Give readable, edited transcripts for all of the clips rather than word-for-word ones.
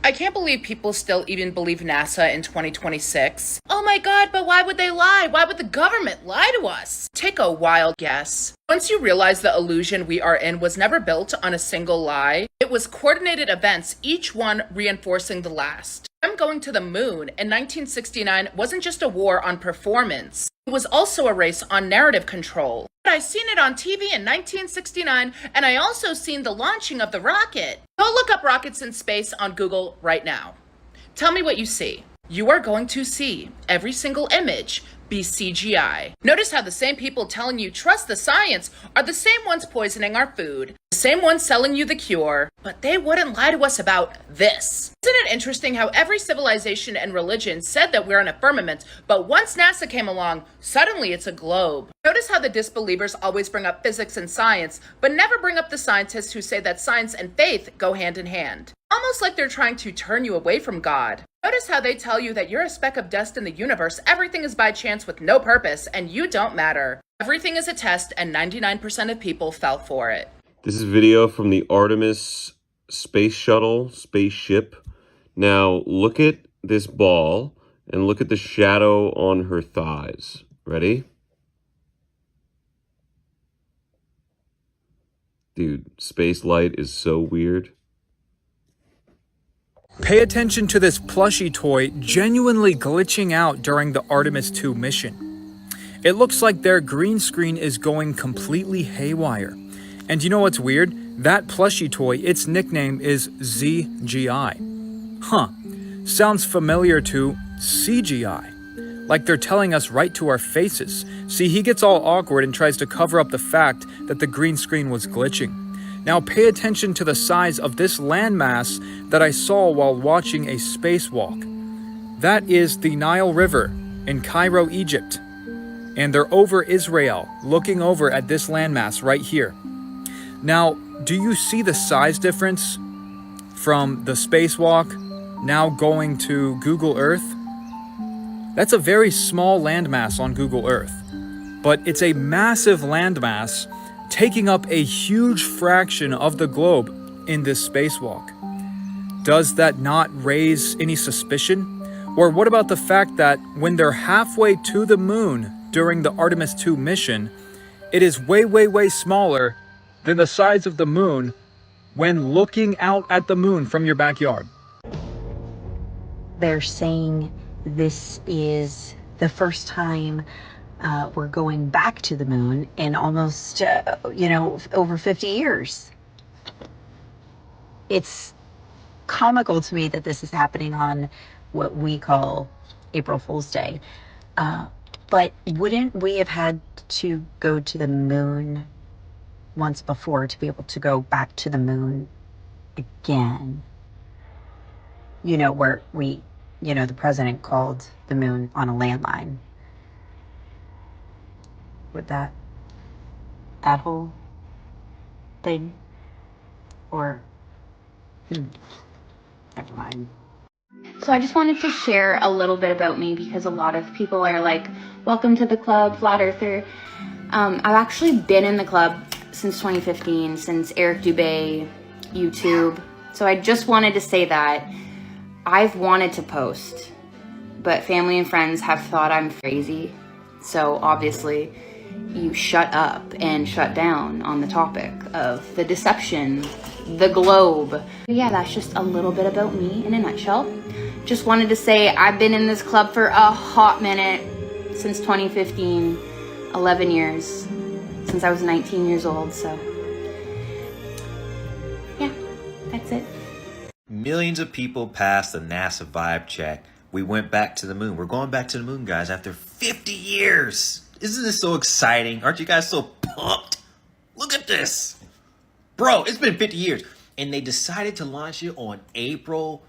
I can't believe people still even believe NASA in 2026. Oh my god, but why would they lie? Why would the government lie to us? Take a wild guess. Once you realize the illusion we are in was never built on a single lie, it was coordinated events, each one reinforcing the last. Them going to the moon in 1969 wasn't just a war on performance. It was also a race on narrative control. But I seen it on TV in 1969, and I also seen the launching of the rocket. Go look up rockets in space on Google right now. Tell me what you see. You are going to see every single image be CGI. Notice how the same people telling you trust the science are the same ones poisoning our food, the same ones selling you the cure, but they wouldn't lie to us about this. Isn't it interesting how every civilization and religion said that we're in a firmament, but once NASA came along, suddenly it's a globe. Notice how the disbelievers always bring up physics and science, but never bring up the scientists who say that science and faith go hand in hand. Almost like they're trying to turn you away from God. Notice how they tell you that you're a speck of dust in the universe, everything is by chance with no purpose, and you don't matter. Everything is a test, and 99% of people fell for it. This is video from the Artemis space shuttle, spaceship. Now, look at this ball, and look at the shadow on her thighs. Ready? Dude, space light is so weird. Pay attention to this plushie toy genuinely glitching out during the Artemis II mission. It looks like their green screen is going completely haywire. And you know what's weird? That plushie toy, its nickname is ZGI. Huh, sounds familiar to CGI. Like they're telling us right to our faces. See, he gets all awkward and tries to cover up the fact that the green screen was glitching. Now pay attention to the size of this landmass that I saw while watching a spacewalk. That is the Nile River in Cairo, Egypt. And they're over Israel, looking over at this landmass right here. Now, do you see the size difference from the spacewalk now going to Google Earth? That's a very small landmass on Google Earth, but it's a massive landmass taking up a huge fraction of the globe in this spacewalk. Does that not raise any suspicion? Or what about the fact that when they're halfway to the moon during the Artemis II mission, it is way, way, way smaller than the size of the moon when looking out at the moon from your backyard? They're saying this is the first time we're going back to the moon in almost, over 50 years. It's comical to me that this is happening on what we call April Fool's Day. But wouldn't we have had to go to the moon once before to be able to go back to the moon again? Where the president called the moon on a landline. With that whole thing, or never mind. So I just wanted to share a little bit about me because a lot of people are like, welcome to the club, flat earther. I've actually been in the club since 2015, since Eric Dubé, YouTube. So I just wanted to say that I've wanted to post, but family and friends have thought I'm crazy. So obviously you shut up and shut down on the topic of the deception, the globe. But yeah, that's just a little bit about me in a nutshell. Just wanted to say I've been in this club for a hot minute, since 2015, 11 years, since I was 19 years old, so yeah, that's it. Millions of people passed the NASA vibe check. We went back to the moon. We're going back to the moon, guys, after 50 years. Isn't this so exciting? Aren't you guys so pumped? Look at this. Bro, it's been 50 years. And they decided to launch it on April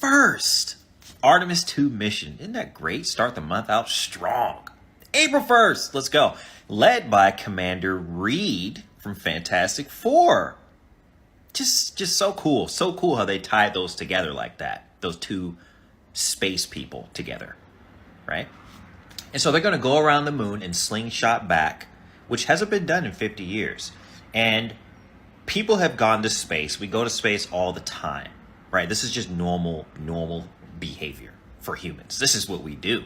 1st. Artemis II mission. Isn't that great? Start the month out strong. April 1st. Let's go. Led by Commander Reed from Fantastic Four. Just so cool. So cool how they tied those together like that. Those two space people together. Right? And so they're going to go around the moon and slingshot back, which hasn't been done in 50 years. And people have gone to space. We go to space all the time. right? This is just normal behavior for humans. This is what we do.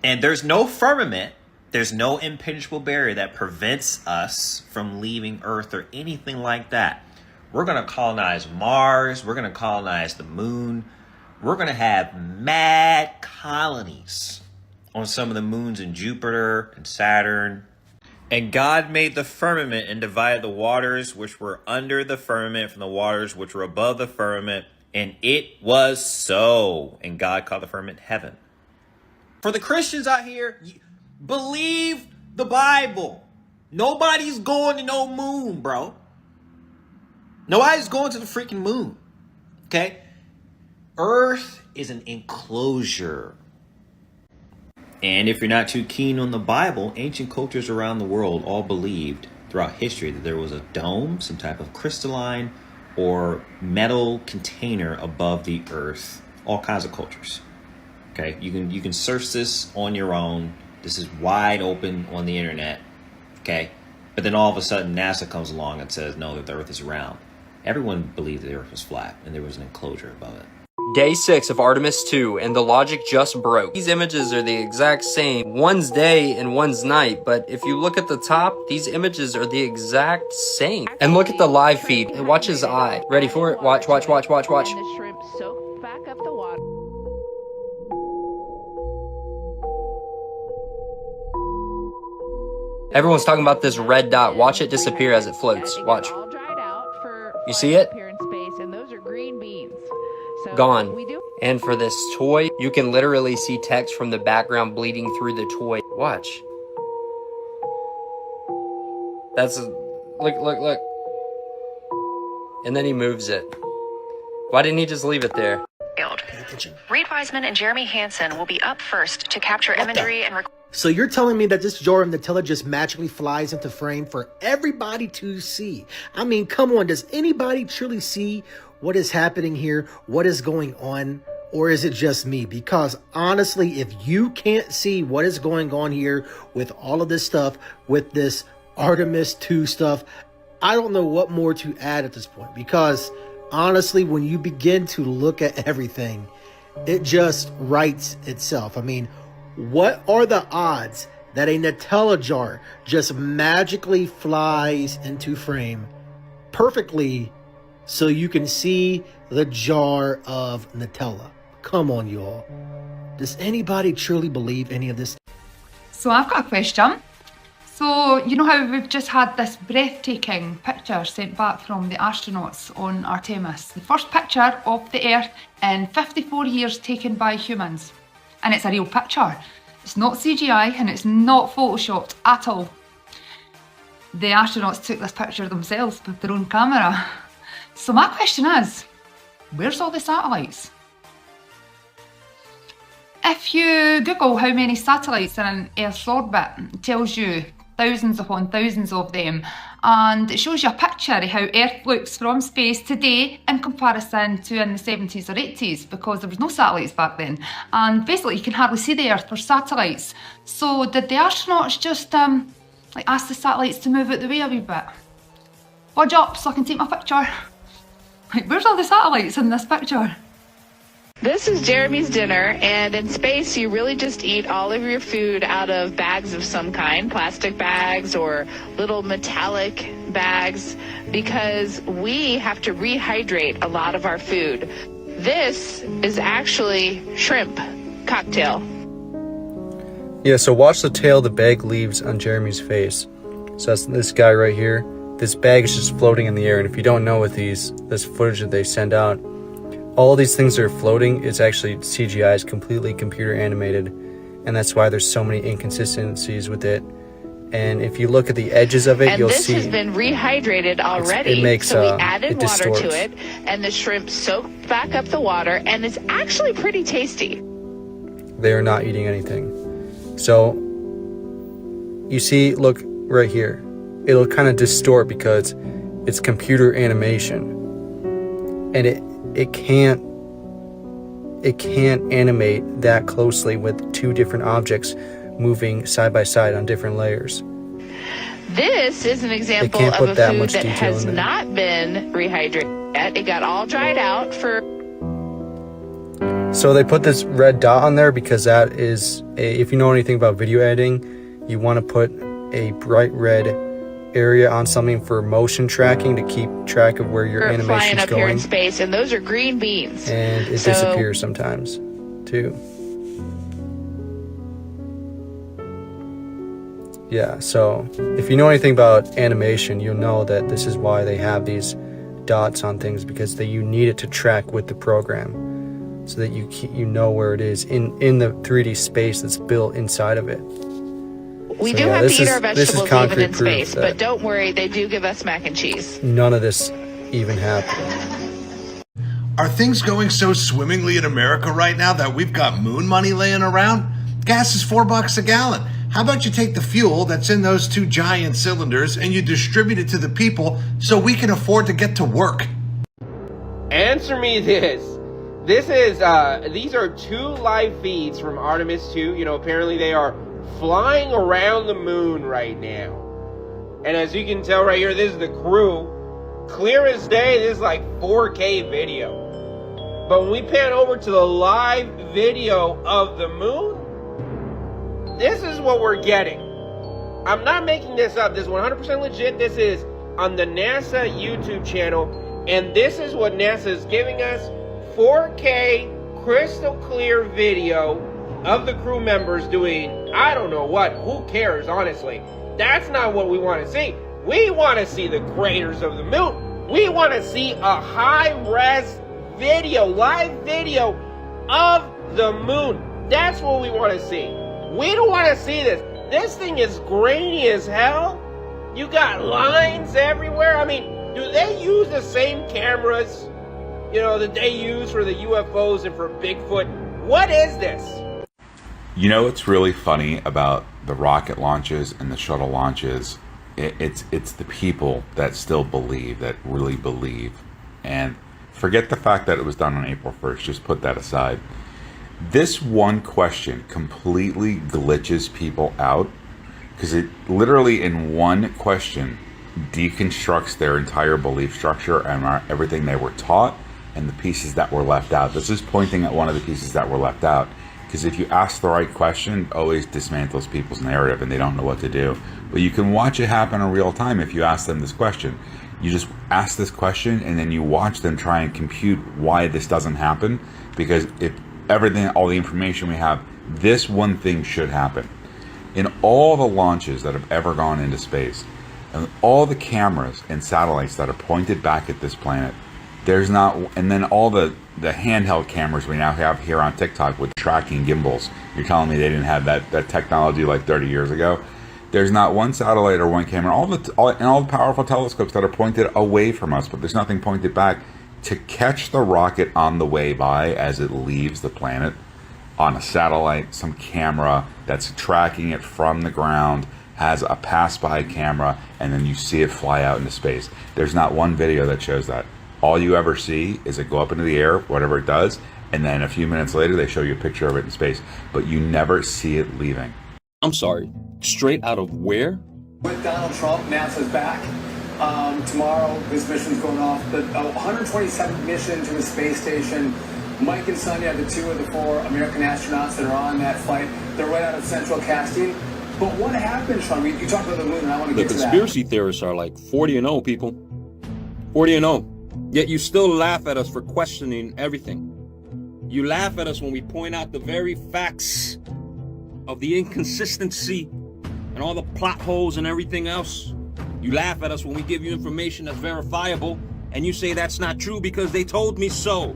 And there's no firmament, there's no impenetrable barrier that prevents us from leaving Earth or anything like that. We're going to colonize Mars. We're going to colonize the moon. We're going to have mad colonies on some of the moons in Jupiter and Saturn. And God made the firmament and divided the waters which were under the firmament from the waters which were above the firmament. And it was so. And God called the firmament heaven. For the Christians out here, believe the Bible. Nobody's going to no moon, bro. Nobody's going to the freaking moon. Okay? Earth is an enclosure. And if you're not too keen on the Bible, ancient cultures around the world all believed throughout history that there was a dome, some type of crystalline or metal container above the earth. All kinds of cultures. Okay, you can search this on your own. This is wide open on the internet. Okay, but then all of a sudden NASA comes along and says no, that the earth is round. Everyone believed the earth was flat and there was an enclosure above it. Day 6 of Artemis II, and the logic just broke. These images are the exact same. One's day and one's night, but if you look at the top, these images are the exact same. And look at the live feed. And watch his eye. Ready for it? Watch. And the shrimp soak back up the water. Everyone's talking about this red dot. Watch it disappear as it floats. Watch. You see it? And those are green beans. So Gone. we do. And for this toy, you can literally see text from the background bleeding through the toy. Watch. That's look. And then he moves it. Why didn't he just leave it there? Reed Wiseman and Jeremy Hansen will be up first to capture imagery and So you're telling me that this jar of Nutella just magically flies into frame for everybody to see? I mean, come on, does anybody truly see what is happening here? What is going on? Or is it just me? Because honestly, if you can't see what is going on here with all of this stuff, with this Artemis II stuff, I don't know what more to add at this point. Because honestly, when you begin to look at everything, it just writes itself. I mean, what are the odds that a Nutella jar just magically flies into frame perfectly so you can see the jar of Nutella? Come on, y'all. Does anybody truly believe any of this? So I've got a question. So, you know how we've just had this breathtaking picture sent back from the astronauts on Artemis? The first picture of the Earth in 54 years taken by humans. And it's a real picture. It's not CGI and it's not photoshopped at all. The astronauts took this picture themselves with their own camera. So my question is, where's all the satellites? If you Google how many satellites are in Earth's orbit, it tells you thousands upon thousands of them, and it shows you a picture of how Earth looks from space today in comparison to in the 70s or 80s, because there was no satellites back then, and basically you can hardly see the Earth for satellites. So did the astronauts just ask the satellites to move out the way a wee bit? Budge up so I can take my picture. Where's all the satellites in this picture? This is Jeremy's dinner, and in space you really just eat all of your food out of bags of some kind, plastic bags or little metallic bags, because we have to rehydrate a lot of our food. This is actually shrimp cocktail. Yeah, so watch the tail the bag leaves on Jeremy's face. So that's this guy right here. This bag is just floating in the air, and if you don't know with this footage that they send out, all these things that are floating is actually CGI, is completely computer animated, and that's why there's so many inconsistencies with it. And if you look at the edges of it, you'll see this has been rehydrated already. It makes so we added it water distorts. to it, and the shrimp soaked back up the water, and it's actually pretty tasty. They are not eating anything. So you see, look right here. It'll kind of distort because it's computer animation, and it can't animate that closely with two different objects moving side by side on different layers. This is an example can't of put a that food much that detail has in there. not been rehydrated yet. It got all dried out for So they put this red dot on there because that is if you know anything about video editing, you want to put a bright red area on something for motion tracking to keep track of where your animation flying is up going. here in space, and those are green beans. And it disappears sometimes too. Yeah, so if you know anything about animation, you'll know that this is why they have these dots on things, because you need it to track with the program so that you know where it is in the 3D space that's built inside of it. We do have to eat our vegetables even in space, but don't worry, they do give us mac and cheese. None of this even happened. Are things going so swimmingly in America right now that we've got moon money laying around? Gas is $4 a gallon. How about you take the fuel that's in those 2 giant cylinders and you distribute it to the people so we can afford to get to work? Answer me this. These are 2 live feeds from Artemis II. You know, apparently they are flying around the moon right now. And as you can tell right here, this is the crew. Clear as day, this is like 4K video. But when we pan over to the live video of the moon, this is what we're getting. I'm not making this up. This is 100% legit. This is on the NASA YouTube channel. And this is what NASA is giving us. 4K crystal clear video of the crew members doing, I don't know what. Who cares, honestly? That's not what we want to see. We want to see the craters of the moon. We want to see a high-res video, live video of the moon. That's what we want to see. We don't want to see this. This thing is grainy as hell. You got lines everywhere. I mean, do they use the same cameras, you know, that they use for the UFOs and for Bigfoot? What is this? You know what's really funny about the rocket launches and the shuttle launches? It's the people that still believe, that really believe. And forget the fact that it was done on April 1st. Just put that aside. This one question completely glitches people out because it literally in one question deconstructs their entire belief structure and everything they were taught and the pieces that were left out. This is pointing at one of the pieces that were left out, because if you ask the right question, it always dismantles people's narrative and they don't know what to do. But you can watch it happen in real time if you ask them this question. You just ask this question and then you watch them try and compute why this doesn't happen, because if everything, all the information we have, this one thing should happen. In all the launches that have ever gone into space, and all the cameras and satellites that are pointed back at this planet, there's not, and then all the handheld cameras we now have here on TikTok with tracking gimbals. You're telling me they didn't have that technology like 30 years ago? There's not one satellite or one camera, all the powerful telescopes that are pointed away from us, but there's nothing pointed back to catch the rocket on the way by as it leaves the planet on a satellite, some camera that's tracking it from the ground, has a pass-by camera, and then you see it fly out into space. There's not one video that shows that. All you ever see is it go up into the air, whatever it does, and then a few minutes later they show you a picture of it in space, but you never see it leaving. I'm sorry, straight out of where? With Donald Trump, NASA's back. Tomorrow, this mission's going off. The 127th mission to the space station. Mike and Sonia are the 2 of the 4 American astronauts that are on that flight. They're right out of central casting. But what happened, Sean? You talked about the moon, and I want to get to that. The conspiracy theorists are like 40-0, people. 40-0. Yet you still laugh at us for questioning everything. You laugh at us when we point out the very facts of the inconsistency and all the plot holes and everything else. You laugh at us when we give you information that's verifiable, and you say that's not true because they told me so.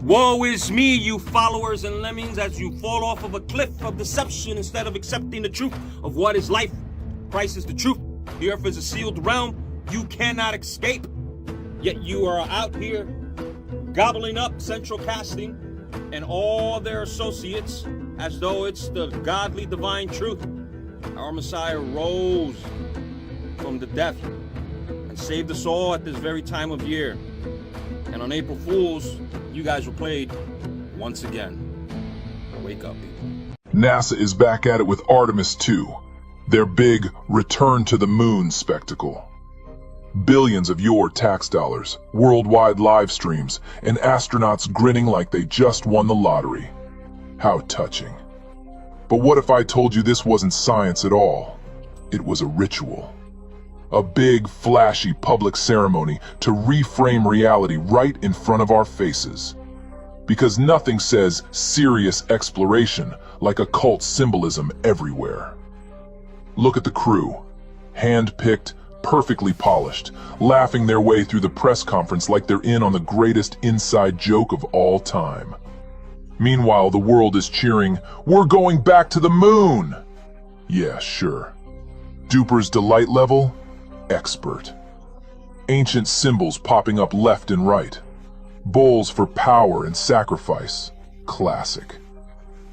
Woe is me, you followers and lemmings, as you fall off of a cliff of deception instead of accepting the truth of what is life. Christ is the truth. The earth is a sealed realm. You cannot escape. Yet you are out here gobbling up Central Casting and all their associates as though it's the godly divine truth. Our Messiah rose from the death and saved us all at this very time of year. And on April Fools, you guys were played once again. Wake up, people. NASA is back at it with Artemis II, their big return to the moon spectacle. Billions of your tax dollars, worldwide live streams, and astronauts grinning like they just won the lottery. How touching. But what if I told you this wasn't science at all? It was a ritual. A big, flashy public ceremony to reframe reality right in front of our faces. Because nothing says serious exploration like occult symbolism everywhere. Look at the crew. Hand-picked, perfectly polished, laughing their way through the press conference like they're in on the greatest inside joke of all time. Meanwhile, the world is cheering, "We're going back to the moon!" Yeah, sure. Duper's delight level? Expert. Ancient symbols popping up left and right. Bowls for power and sacrifice. Classic.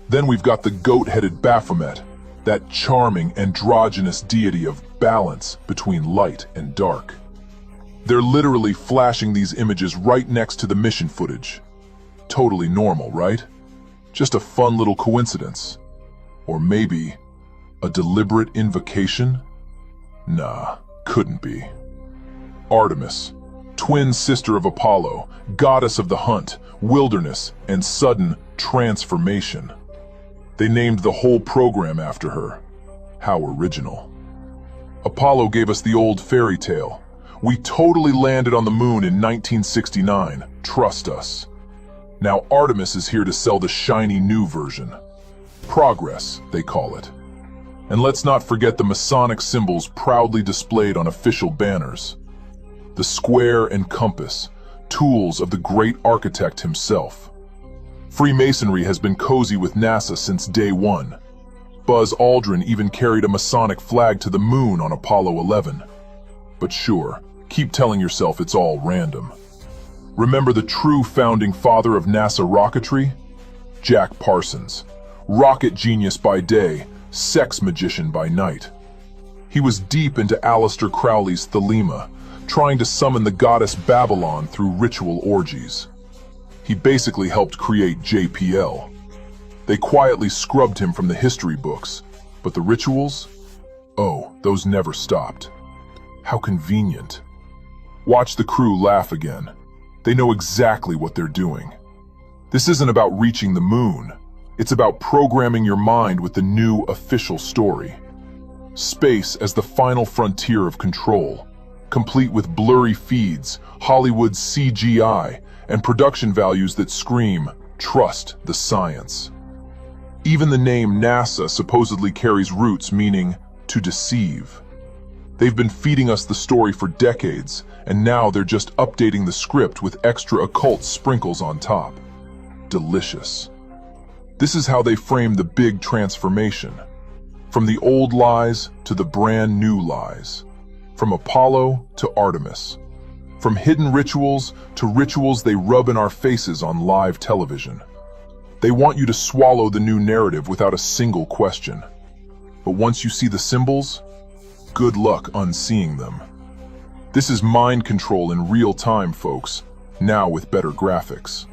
Then we've got the goat-headed Baphomet, that charming androgynous deity of balance between light and dark. They're literally flashing these images right next to the mission footage. Totally normal, right? Just a fun little coincidence. Or maybe a deliberate invocation? Nah, couldn't be. Artemis, twin sister of Apollo, goddess of the hunt, wilderness, and sudden transformation. They named the whole program after her. How original. Apollo gave us the old fairy tale. We totally landed on the moon in 1969, trust us. Now Artemis is here to sell the shiny new version. Progress, they call it. And let's not forget the Masonic symbols proudly displayed on official banners. The square and compass, tools of the great architect himself. Freemasonry has been cozy with NASA since day one. Buzz Aldrin even carried a Masonic flag to the moon on Apollo 11. But sure, keep telling yourself it's all random. Remember the true founding father of NASA rocketry? Jack Parsons. Rocket genius by day, sex magician by night. He was deep into Aleister Crowley's Thelema, trying to summon the goddess Babylon through ritual orgies. He basically helped create JPL. They quietly scrubbed him from the history books, but the rituals? Oh, those never stopped. How convenient. Watch the crew laugh again. They know exactly what they're doing. This isn't about reaching the moon. It's about programming your mind with the new official story. Space as the final frontier of control, complete with blurry feeds, Hollywood's CGI, and production values that scream, trust the science. Even the name NASA supposedly carries roots meaning to deceive. They've been feeding us the story for decades, and now they're just updating the script with extra occult sprinkles on top. Delicious. This is how they frame the big transformation. From the old lies to the brand new lies. From Apollo to Artemis. From hidden rituals to rituals they rub in our faces on live television. They want you to swallow the new narrative without a single question. But once you see the symbols, good luck unseeing them. This is mind control in real time, folks, now with better graphics.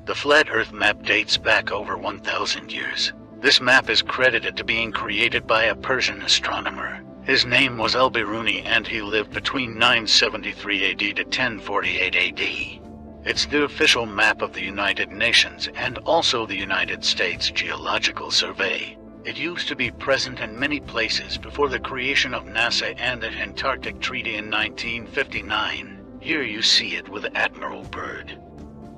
The flat Earth map dates back over 1,000 years. This map is credited to being created by a Persian astronomer. His name was Al-Biruni and he lived between 973 AD to 1048 AD. It's the official map of the United Nations and also the United States Geological Survey. It used to be present in many places before the creation of NASA and the Antarctic Treaty in 1959. Here you see it with Admiral Byrd.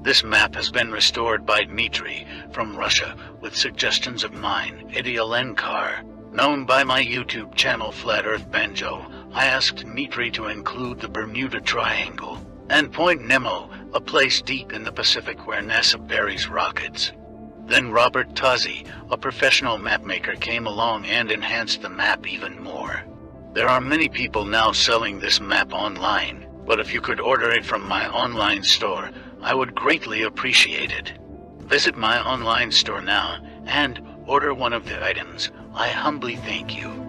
This map has been restored by Dmitry from Russia with suggestions of mine, Idialenkar. Known by my YouTube channel Flat Earth Banjo, I asked Dmitry to include the Bermuda Triangle and Point Nemo, a place deep in the Pacific where NASA buries rockets. Then Robert Tozzi, a professional mapmaker, came along and enhanced the map even more. There are many people now selling this map online. But if you could order it from my online store, I would greatly appreciate it. Visit my online store now and order one of the items. I humbly thank you.